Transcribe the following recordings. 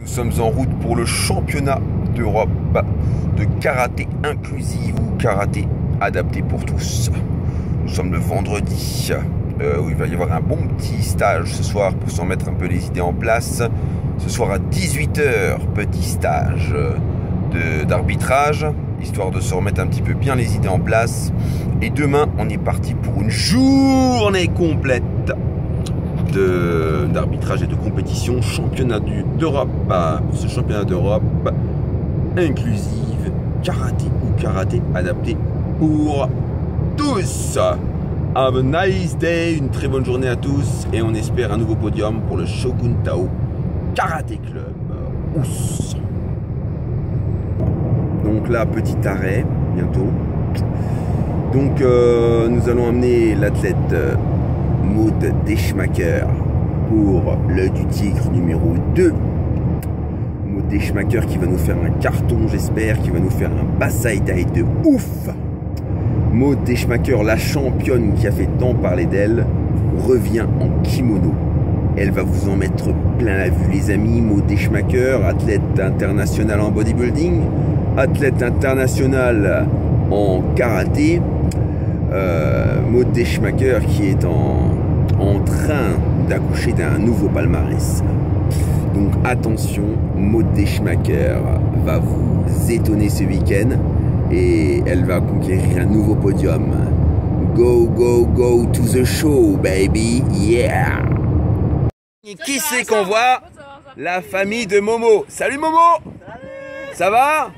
Nous sommes en route pour le championnat d'Europe de karaté inclusif ou karaté adapté pour tous. Nous sommes le vendredi où il va y avoir un bon petit stage ce soir pour s'en mettre un peu les idées en place. Ce soir à 18 h, petit stage d'arbitrage, histoire de se remettre un petit peu bien les idées en place. Et demain, on est parti pour une journée complète d'arbitrage et de compétition, championnat d'Europe, pour ce championnat d'Europe inclusive, karaté ou karaté adapté pour tous. Have a nice day, une très bonne journée à tous et on espère un nouveau podium pour le Shogun Tao Karaté Club. Ous. Donc là, petit arrêt, bientôt. Donc nous allons amener l'athlète Maud Deschmaker pour l'œil du tigre numéro 2. Maud Deschmaker qui va nous faire un carton, j'espère, qui va nous faire un Basaidai de ouf. Maud Deschmaker, la championne qui a fait tant parler d'elle, revient en kimono. Elle va vous en mettre plein la vue, les amis. Maud Deschmaker, athlète internationale en bodybuilding, athlète internationale en karaté. Maud Deschmaker qui est en train d'accoucher d'un nouveau palmarès. Donc attention, Maud Deschmaker va vous étonner ce week-end et elle va conquérir un nouveau podium. Go, go, go to the show, baby, yeah! Et qui c'est qu'on voit? La famille de Momo. Salut Momo! Salut! Ça va?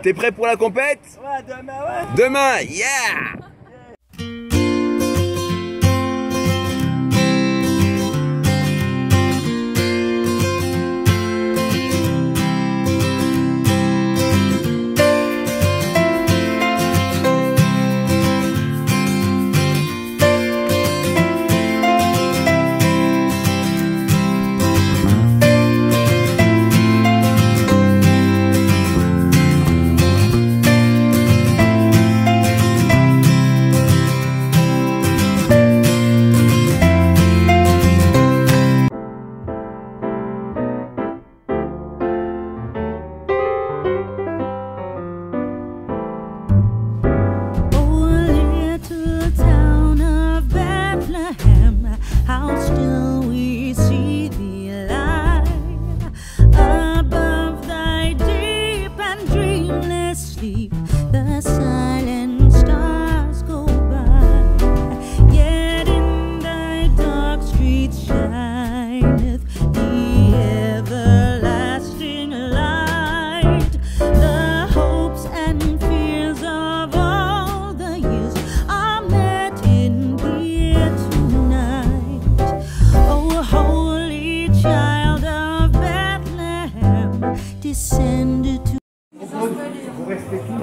T'es prêt pour la compète? Ouais, demain, ouais! Demain, yeah!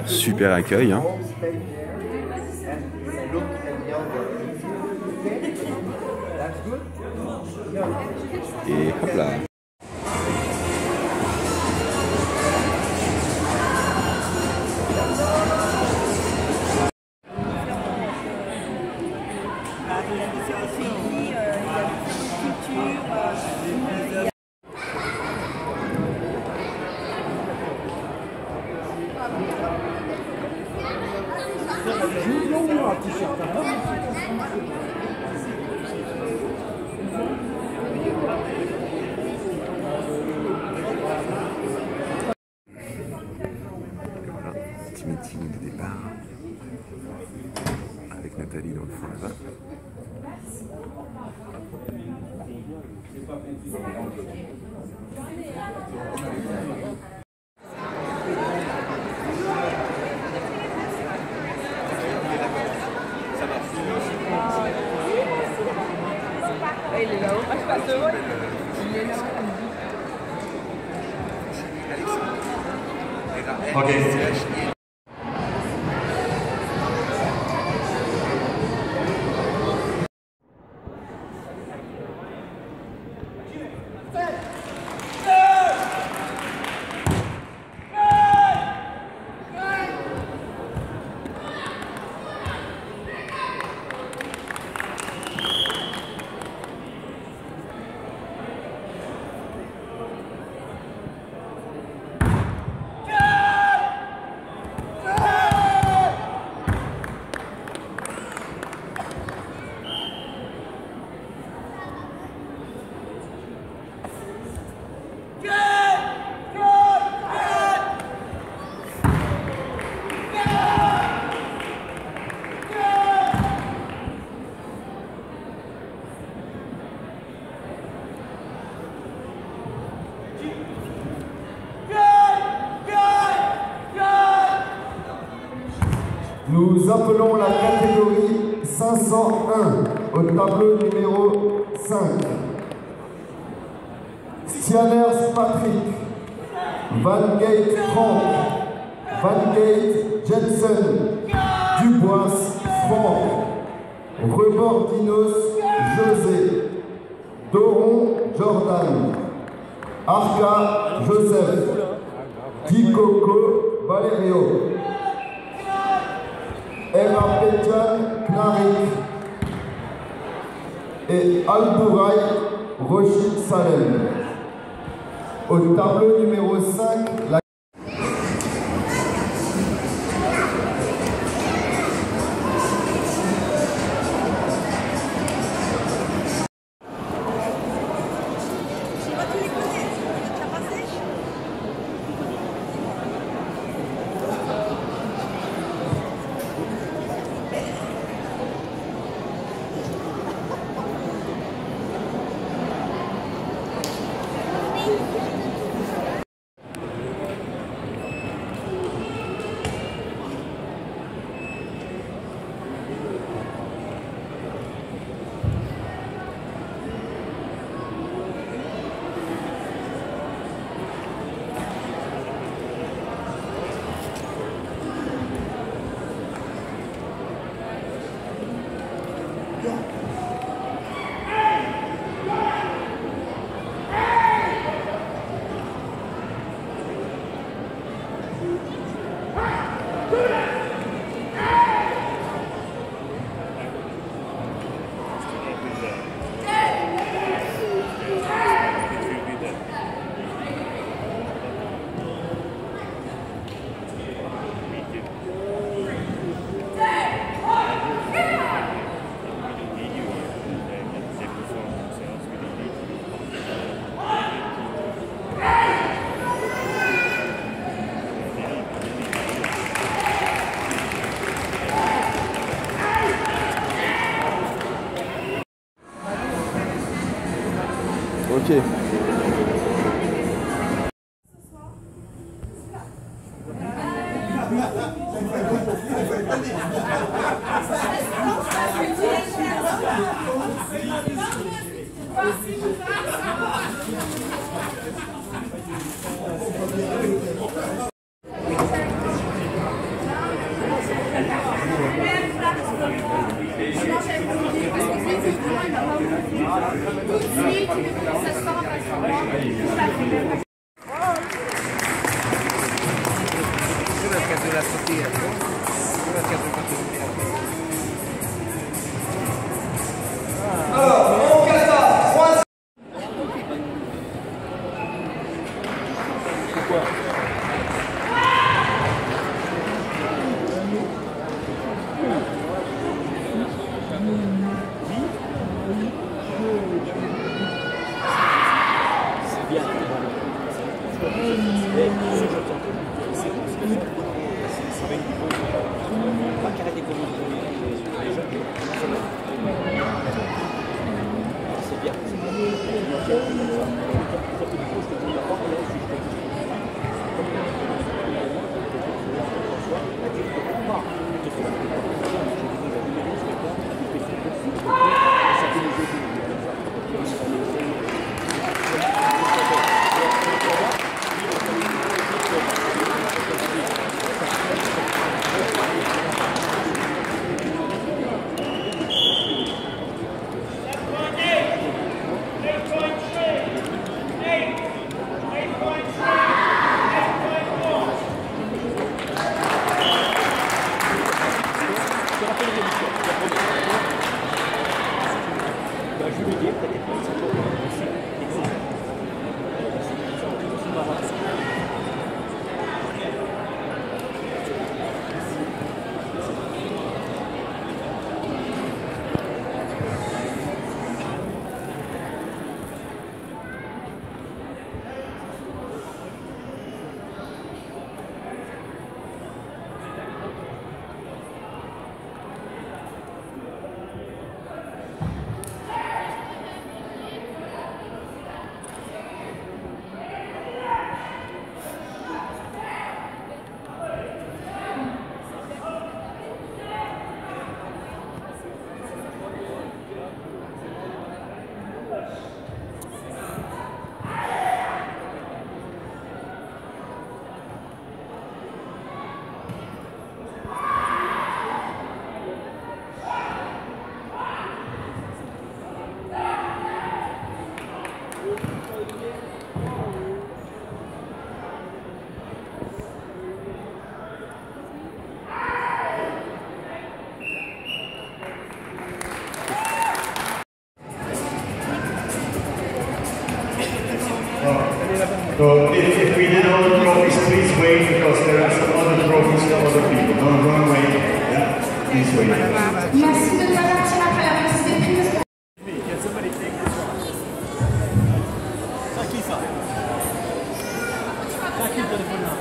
Super accueil, hein. Et hop là. Voilà, petit meeting de départ avec Nathalie dans le fond là-bas. Il est là-haut. Ah, je passe devant. Il est là. Ok. Nous appelons la catégorie 501 au tableau numéro 5. Stianers Patrick, Van Gate Franck, Van Gate Jensen, Dubois Franck, Rebordinos José, Doron Jordan, Arca Joseph, Dikoko Valerio, Erapetian Knarik et Albouraï Rochid Salem. Au tableau numéro 5, la Ok. So if we did all the trophies, please wait because there are some other trophies for other people. Don't run away. Yeah? Please wait. Merci de ne pas partir après la petite prise. Can somebody take this one? Sakifa. Sakifa de Fernand.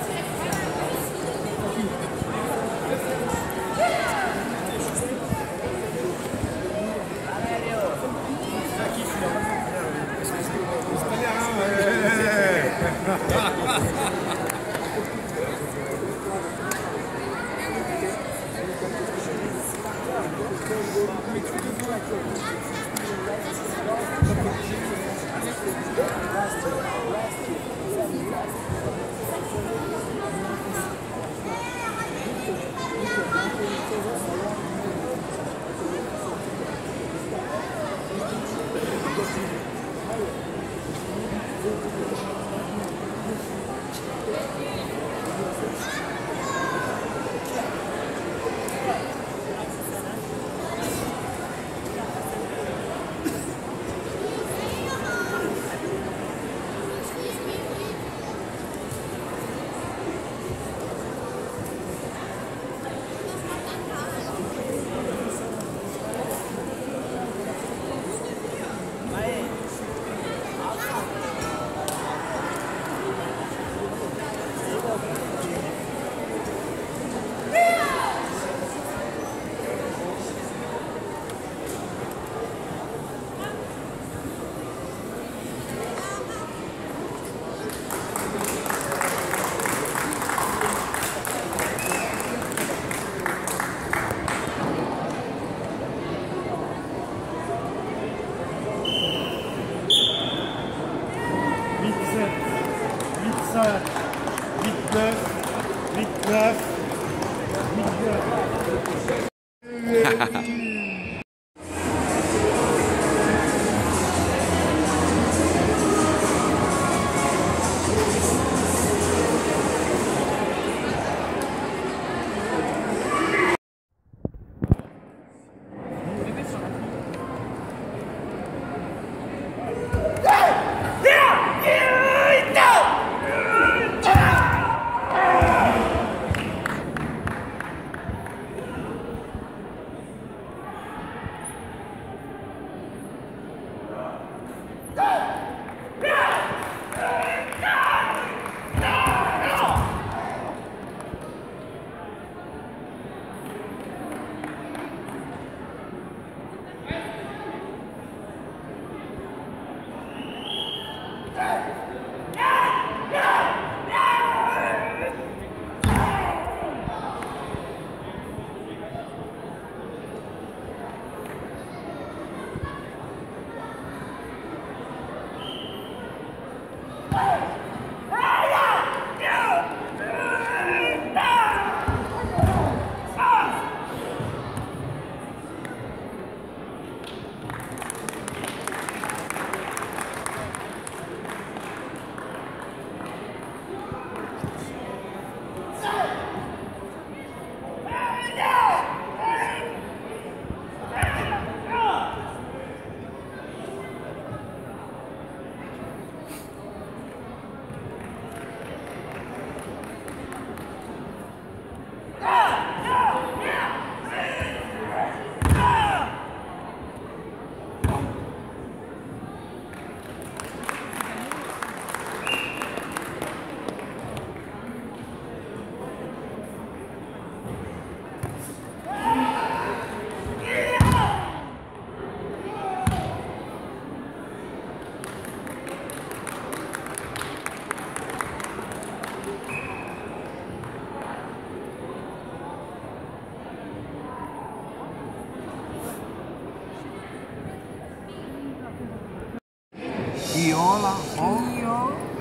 Iola,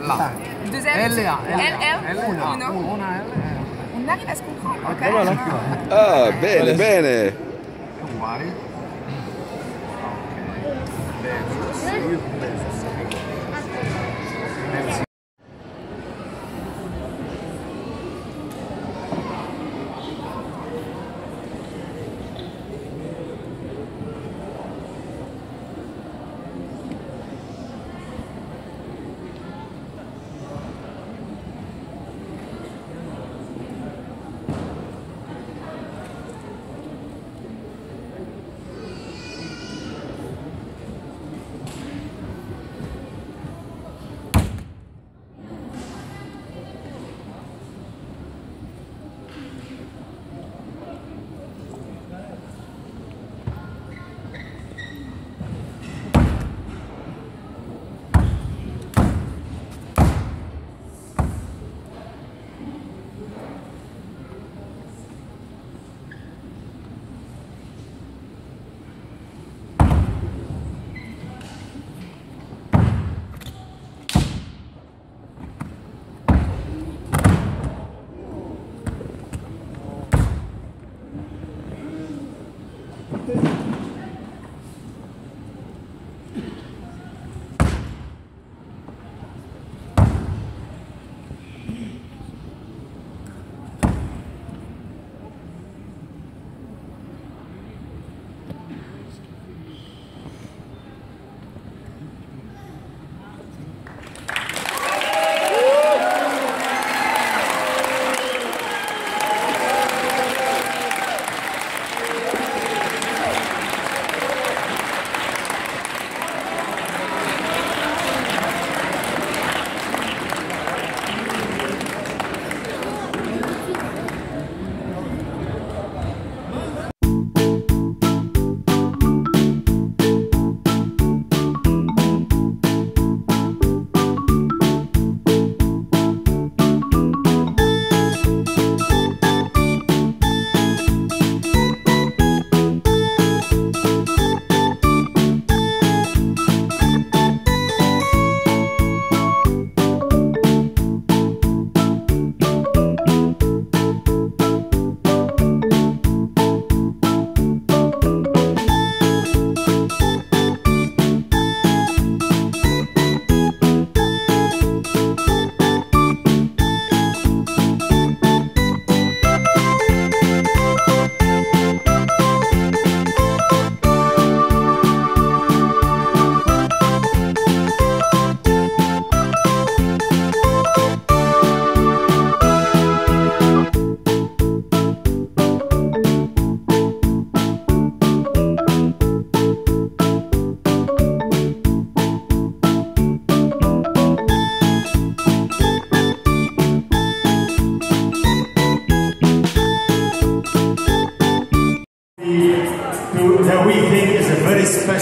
la. Deuxième. L-A. L-L. Una L. On arrive à se comprendre. Ok. Ah, bene, bene. Uguali.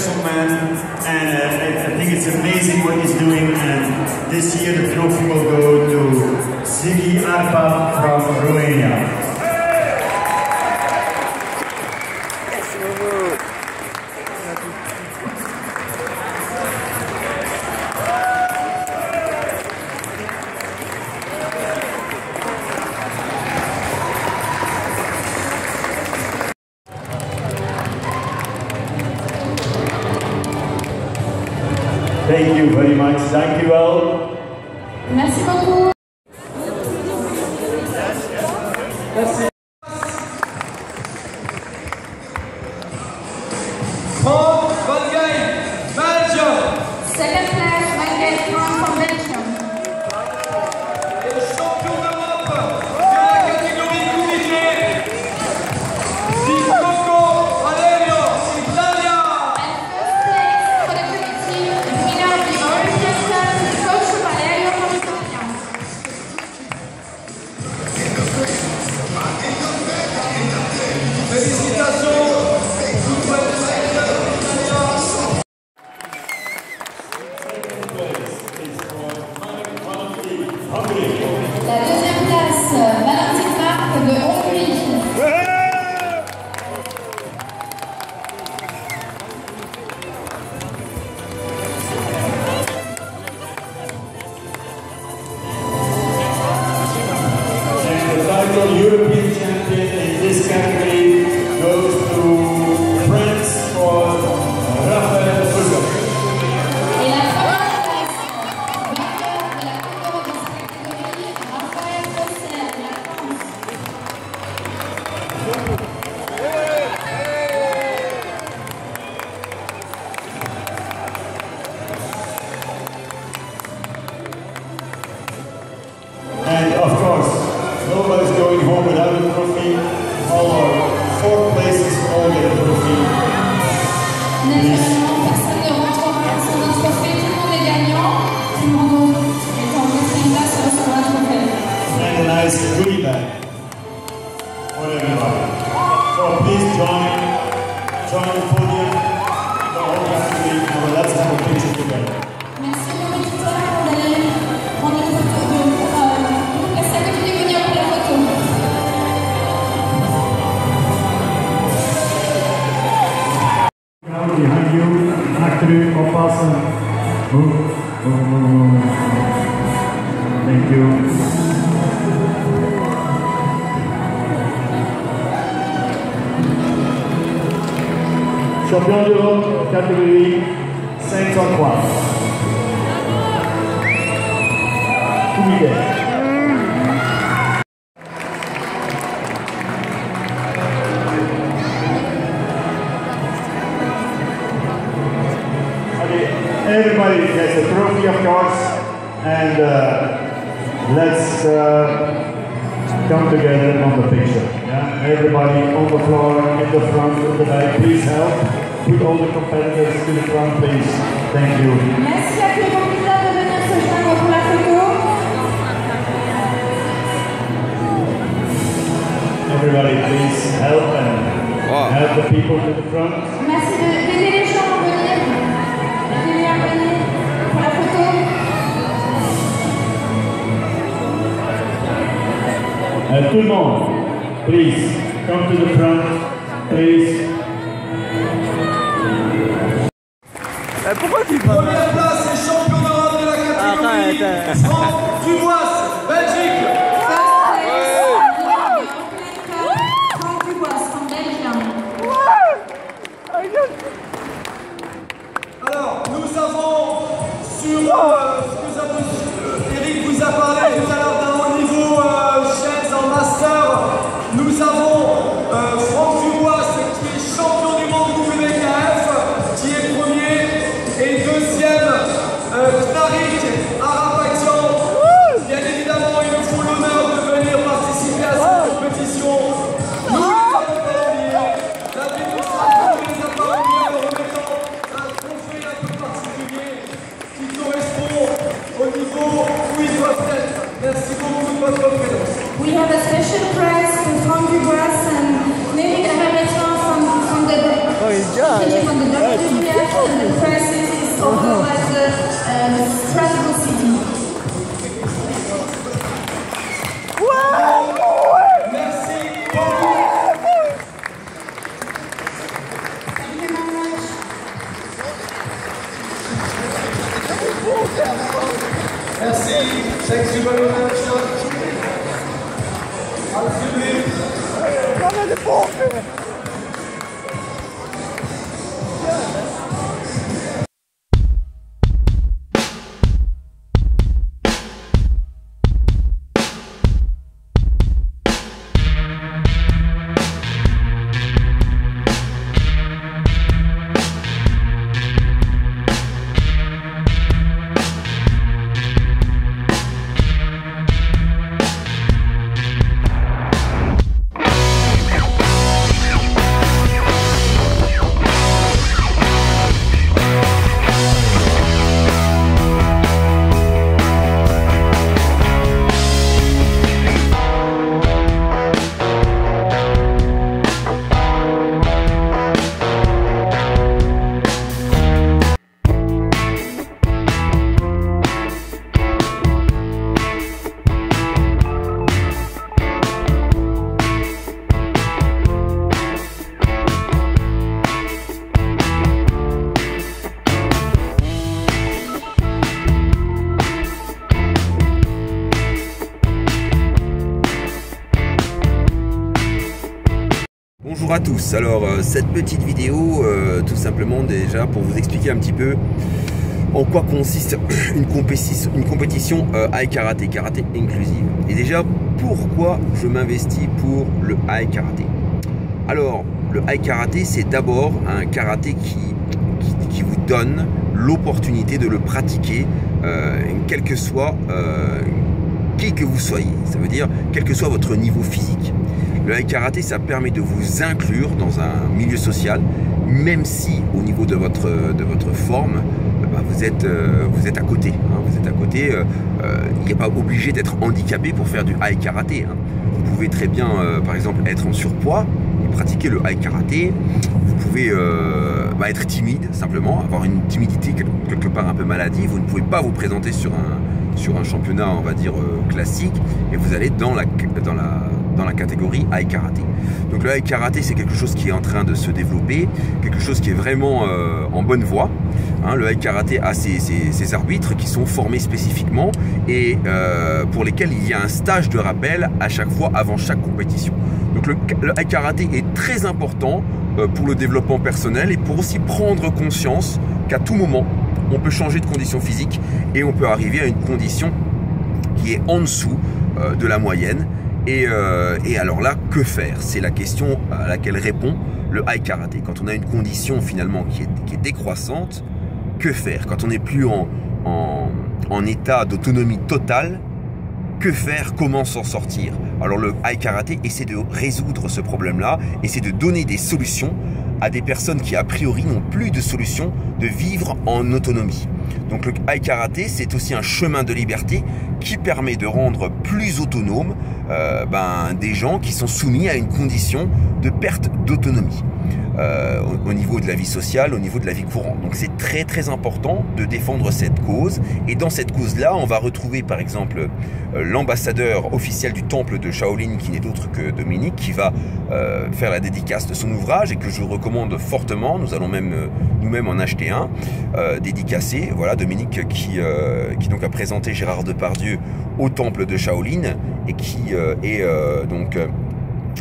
special man, and I think it's amazing what he's doing. And this year the trophy will go to Ziggy Arpa from Romania. Thank you very much. Thank you all. Merci beaucoup. Merci. Paul Van Gaal, Belgium. Second place, Van Gaal from Belgium. Et le champion d'Europe de la catégorie comité, Di Coco Valerio Italia. And first place for the committee, winner of the European Cup, Coach Valerio from Italia. Félicitations. La deuxième place, Valentin Marc de Hongrie. And the title European champion in this category goes to France for Raphaël Foucault. Et la première place, vainqueur de la Coupe d'Europe de cette catégorie, Raphaël Fosser, la France. And of course, nobody's going home without a trophy. All our 4 places all get a trophy. Naturellement, personne ne rentrera sans un trophée, tout le monde est gagnant, tout le monde est en quatrième place et recevra un trophée. And a nice goodie bag for everybody. So please join the podium, the whole category, and let's have a picture together. Merci aux compétiteurs d'aller prendre une photo de vous placer à côté du podium pour la photo. Now behind you, achter u oppassen. Thank you. Champion d'Europe, catégorie 503. Comité. Everybody gets a trophy, of course, and let's come together on the picture. Yeah? Everybody on the floor, in the front, in the back, please help. Put all the competitors to the front, please. Thank you. Merci à tous les compétiteurs de venir se joindre pour la photo. Everybody, please help and help the people to the front. Merci d'aider les gens à venir. Aidez-les à venir pour la photo. Tout le monde, please come to the front, please. Pourquoi tu parles? Première place et champion d'Europe de la catégorie. Arrête. Franck Dubois, Belgique. Franck Dubois from Belgium. Alors, nous avons sur Eric vous a parlé tout à l'heure d'un haut niveau chaise en master. Nous avons Franck Dubois qui est champion du monde WKF, qui est premier, et deuxième Knarik Arapatian. Bien évidemment, il nous faut l'honneur de venir participer à cette compétition. Nous les avons pas oubliés. L'administration ne les a pas oubliés en remettant un trophée un peu particulier qui correspond au niveau où ils doivent être. Merci beaucoup de votre présence. We have a special prize for Franck Dubois and Knarik Arapatian from the WWF. the presence is over by the Strasbourg City. Merci. Thank you very much. Merci. Thank you very much. Bonjour à tous, alors cette petite vidéo tout simplement déjà pour vous expliquer un petit peu en quoi consiste une compétition Ai Karaté, karaté inclusive. Et déjà pourquoi je m'investis pour le Ai Karaté. Alors le Ai Karaté c'est d'abord un karaté qui vous donne l'opportunité de le pratiquer quel que soit qui que vous soyez, ça veut dire quel que soit votre niveau physique. Le Ai Karaté, ça permet de vous inclure dans un milieu social, même si au niveau de votre forme, bah, vous êtes à côté. Hein, vous êtes à côté. Il n'est pas obligé d'être handicapé pour faire du Ai Karaté. Hein. Vous pouvez très bien, par exemple, être en surpoids et pratiquer le Ai Karaté. Vous pouvez bah, être timide, simplement, avoir une timidité quelque part un peu maladive. Vous ne pouvez pas vous présenter sur un championnat, on va dire, classique, et vous allez dans la catégorie Ai Karaté. Donc le Ai Karaté, c'est quelque chose qui est en train de se développer, quelque chose qui est vraiment en bonne voie. Hein, le Ai Karaté a ses arbitres qui sont formés spécifiquement et pour lesquels il y a un stage de rappel à chaque fois avant chaque compétition. Donc le Ai Karaté est très important pour le développement personnel et pour aussi prendre conscience qu'à tout moment, on peut changer de condition physique et on peut arriver à une condition qui est en dessous de la moyenne. Et alors là, que faire? C'est la question à laquelle répond le Ai Karaté. Quand on a une condition finalement qui est décroissante, que faire? Quand on n'est plus en état d'autonomie totale, que faire? Comment s'en sortir? Alors le Ai Karaté essaie de résoudre ce problème-là, essaie de donner des solutions à des personnes qui a priori n'ont plus de solution de vivre en autonomie. Donc le Ai Karaté, c'est aussi un chemin de liberté qui permet de rendre plus autonome des gens qui sont soumis à une condition de perte d'autonomie au niveau de la vie sociale, au niveau de la vie courante. Donc c'est très très important de défendre cette cause. Et dans cette cause-là, on va retrouver par exemple l'ambassadeur officiel du temple de Shaolin, qui n'est autre que Dominique, qui va faire la dédicace de son ouvrage et que je recommande fortement. Nous allons même nous-mêmes en acheter un dédicacé. Voilà, Dominique qui donc a présenté Gérard Depardieu au temple de Shaolin et qui est donc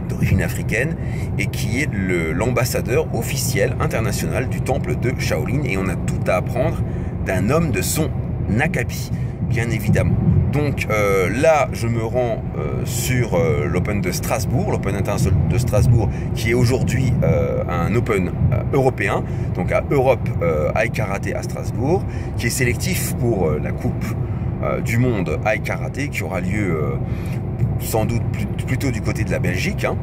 d'origine africaine et qui est l'ambassadeur officiel international du temple de Shaolin. Et on a tout à apprendre d'un homme de son acabit, bien évidemment. Donc là, je me rends sur l'Open de Strasbourg, l'Open international de Strasbourg, qui est aujourd'hui un Open européen, donc à Europe Ai Karaté à Strasbourg, qui est sélectif pour la Coupe du Monde Ai Karaté, qui aura lieu sans doute plutôt du côté de la Belgique, hein,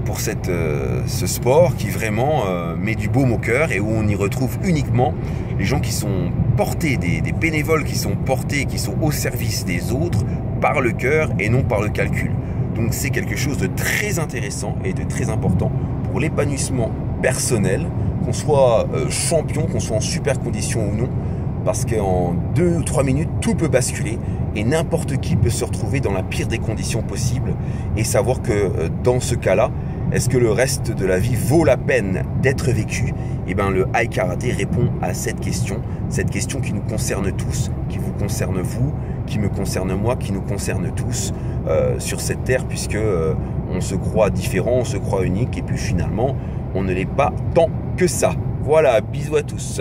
pour ce sport qui vraiment met du baume au cœur et où on y retrouve uniquement les gens qui sont portés, des bénévoles qui sont portés, qui sont au service des autres par le cœur et non par le calcul. Donc c'est quelque chose de très intéressant et de très important pour l'épanouissement personnel qu'on soit champion, qu'on soit en super condition ou non, parce qu'en 2 ou 3 minutes, tout peut basculer et n'importe qui peut se retrouver dans la pire des conditions possibles et savoir que dans ce cas-là, est-ce que le reste de la vie vaut la peine d'être vécu? Eh bien, le High Karaté répond à cette question qui nous concerne tous, qui vous concerne vous, qui me concerne moi, qui nous concerne tous sur cette terre, puisque on se croit différent, on se croit unique, et puis finalement, on ne l'est pas tant que ça. Voilà, bisous à tous.